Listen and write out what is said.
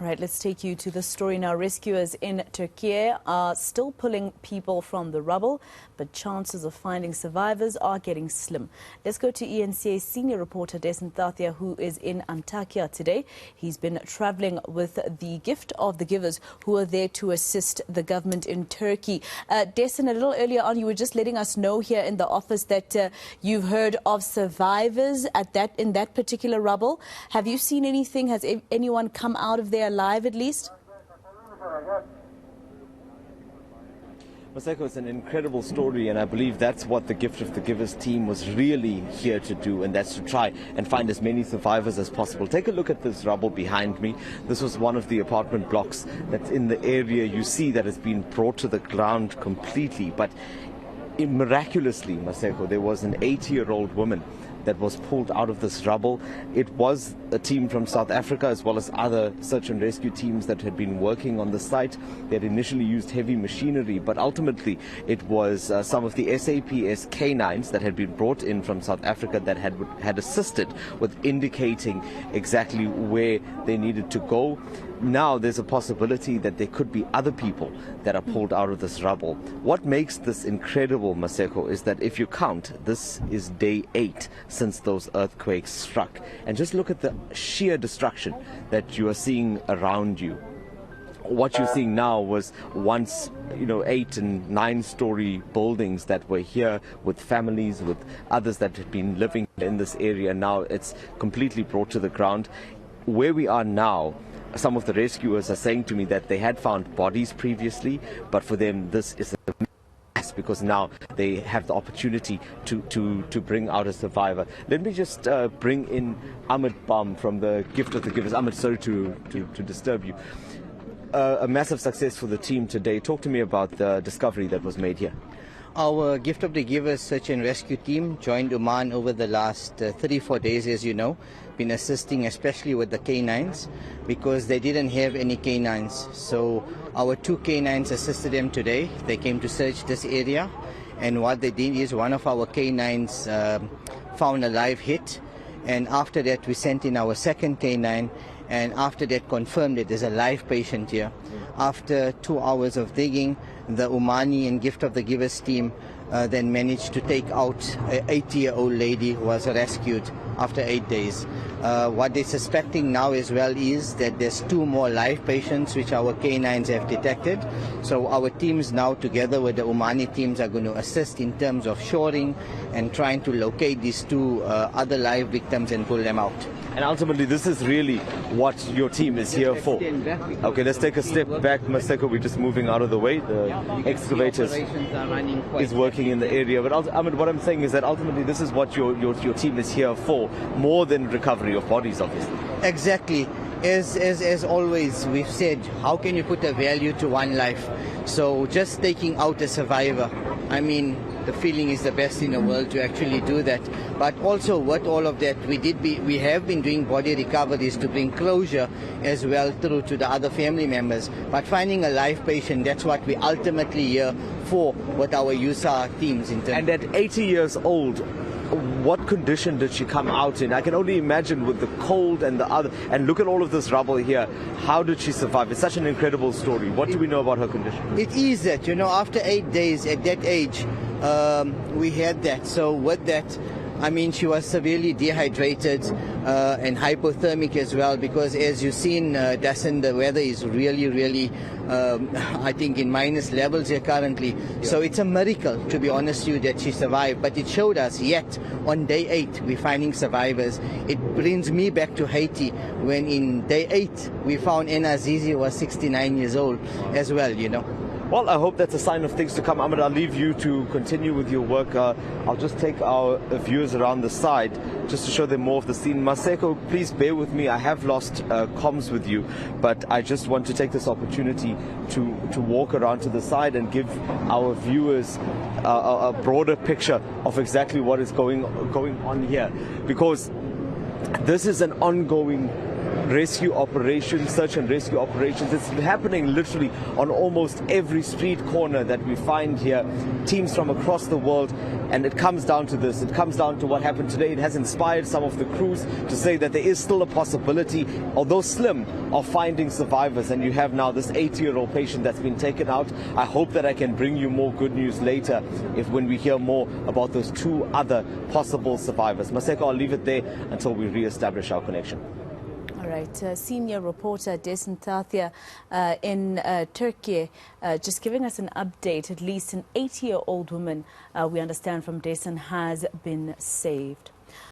All right, let's take you to the story now. Rescuers in Turkiye are still pulling people from the rubble, but chances of finding survivors are getting slim. Let's go to eNCA senior reporter Dasen Thathiah, who is in Antakya today. He's been traveling with the Gift of the Givers, who are there to assist the government in Turkey. Dasen, a little earlier on, you were just letting us know here in the office that you've heard of survivors in that particular rubble. Have you seen anything? Has anyone come out of there alive at least? Maseko, it's an incredible story, and I believe that's what the Gift of the Givers team was really here to do, and that's to try and find as many survivors as possible. Take a look at this rubble behind me. This was one of the apartment blocks that's in the area you see that has been brought to the ground completely. But miraculously, Maseko, there was an 80-year-old woman that was pulled out of this rubble. It was a team from South Africa as well as other search and rescue teams that had been working on the site. They had initially used heavy machinery, but ultimately it was some of the SAPS canines that had been brought in from South Africa that had assisted with indicating exactly where they needed to go. Now there's a possibility that there could be other people that are pulled out of this rubble. What makes this incredible, Maseko, is that if you count, this is day 8 since those earthquakes struck. And just look at the sheer destruction that you are seeing around you. What you're seeing now was once, 8 and 9-story buildings that were here with families, with others that had been living in this area. Now it's completely brought to the ground. Where we are now, some of the rescuers are saying to me that they had found bodies previously, but for them this is a mess because now they have the opportunity to bring out a survivor. Let me just bring in Ahmed Bam from the Gift of the Givers. Ahmed, sorry to disturb you. A massive success for the team today. Talk to me about the discovery that was made here. Our Gift of the Givers search and rescue team joined Oman over the last 3-4 days, as you know, been assisting especially with the canines because they didn't have any canines. So our 2 canines assisted them today. They came to search this area, and what they did is one of our canines found a live hit, and after that we sent in our 2nd canine, and after that confirmed that there's a live patient here. After 2 hours of digging, the Omani and Gift of the Givers team then managed to take out an 80-year-old lady who was rescued after 8 days. What they're suspecting now as well is that there's 2 more live patients which our canines have detected. So our teams now together with the Omani teams are going to assist in terms of shoring and trying to locate these 2 other live victims and pull them out. And ultimately, this is really what your team is here for. Okay, let's take a step back, Maseko. We're just moving out of the way. The excavators is working in the area. But Ahmed, what I'm saying is that ultimately, this is what your team is here for, more than recovery of bodies, obviously. Exactly. As always, we've said, how can you put a value to one life? So just taking out a survivor, I mean, the feeling is the best in the world to actually do that. But also with all of that, we have been doing body recoveries to bring closure as well through to the other family members. But finding a live patient, that's what we ultimately here for with our USA teams. And at 80 years old, what condition did she come out in? I can only imagine with the cold and the other, and look at all of this rubble here. How did she survive? It's such an incredible story. What do we know about her condition? It is that, after 8 days at that age, we had that. So with that, I mean, she was severely dehydrated and hypothermic as well, because as you've seen, Dasen, the weather is really, I think, in minus levels here currently. Yeah. So it's a miracle, to be honest with you, that she survived. But it showed us, yet, on day 8, we're finding survivors. It brings me back to Haiti, when in day 8, we found Ena Zizi, who was 69 years old as well, Well, I hope that's a sign of things to come. Ahmed, I'll leave you to continue with your work. I'll just take our viewers around the side just to show them more of the scene. Maseko, please bear with me. I have lost comms with you, but I just want to take this opportunity to walk around to the side and give our viewers a broader picture of exactly what is going on here, because this is an ongoing rescue operations, search and rescue operations. It's happening literally on almost every street corner that we find here. Teams from across the world, and it comes down to this. It comes down to what happened today. It has inspired some of the crews to say that there is still a possibility, although slim, of finding survivors. And you have now this 80-year-old patient that's been taken out. I hope that I can bring you more good news later when we hear more about those two other possible survivors. Maseko, I'll leave it there until we re-establish our connection. All right, senior reporter Dasen Thathiah in Turkey, just giving us an update. At least an 80-year-old woman, we understand from Dasen, has been saved.